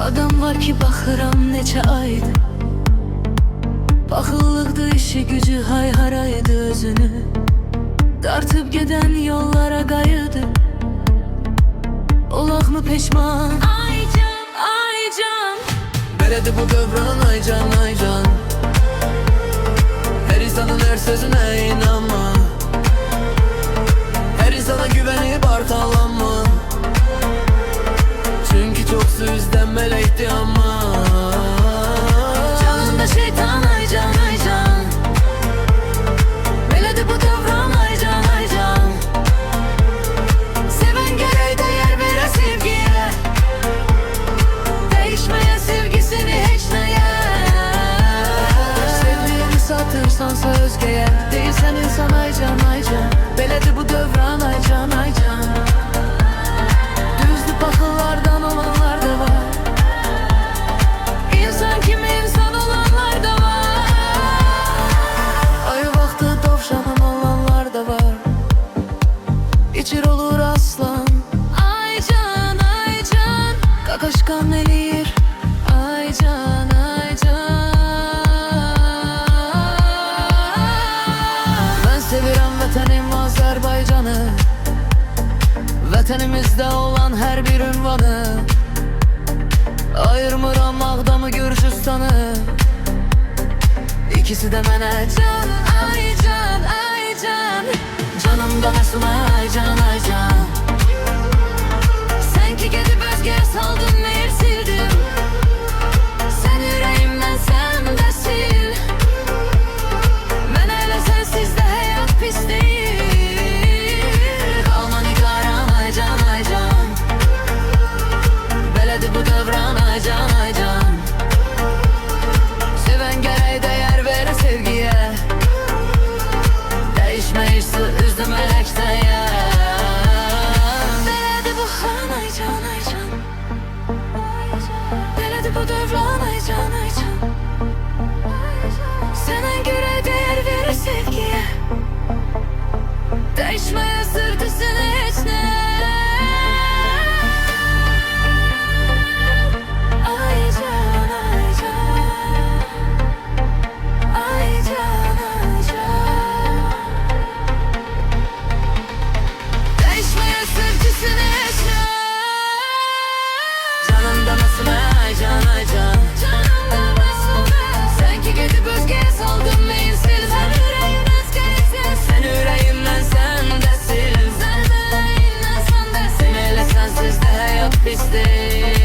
Adam var ki baxıram neçə aydı, baxıllıqdı işi gücü hayharaydı özünü. Dartıp geden yollara qayıdı, olaqmı peşman? Ay can, ay can. Belədir bu dövran ay can, ay can. Her insanın her sözüne inanma, her insana güvenip artalanma. Çünkü çok yüzden melekti ama Canında şeytan ay can, ay can. Belədir bu dövran ay can, ay can. Seven gerek değer verə sevgiye, değişmeye sevgisini hiç neye. sevdiğini satırsansa özgeye, Değilsen insan ay can, ay can. belədir bu dövran ay can, ay can. Düzdü bakıllardan olanlar da var, İnsan kimi insan olanlar da var. Ay vaxtı dovşanın olanlar da var, İçir olur aslan. Ay can, ay can. Qaqaşqan eləyir. Ay can, ay can. Ben sevirəm vətənim Azərbaycanı, vətənimizdə olan hər bir ünvanı. Ayırmıram Ağdamı, Gürcüstanı, İkisi də mənə Can, ay can, ay can. Canımda məsum ay can, ay can. Sen ki gedib özgəyə saldın, meyir sildim. Sen ürəyimdən, sən də sil. Mən elə sənsiz də həyat pis deyil. Qalma nigaran ay can, ay can. belədir bu dövran ay can, ay can. Sevən gərək dəyər verə sevgiyə, dəyişməyirsə üzdü mələkdəyə. Belədir bu xan ay can, ay can. Belədir bu dövran ay can, ay can. Sənə görə dəyər verir sevgiyə, değişməyə sırtısını heç nə. Ay can, ay can. Ay can, ay can. Değişmeye sevgisini heç nə. Canımda məsum ay can, ay can. Canımda məsumə. Sən ki gedib özgəyə saldın, meyil sil. Sən ürəyimdən skərəksən. Sən ürəyimdən, sən də sil. Sən ürəyimdən, sən də sil. Sən elə sənsiz də həyat pis deyil.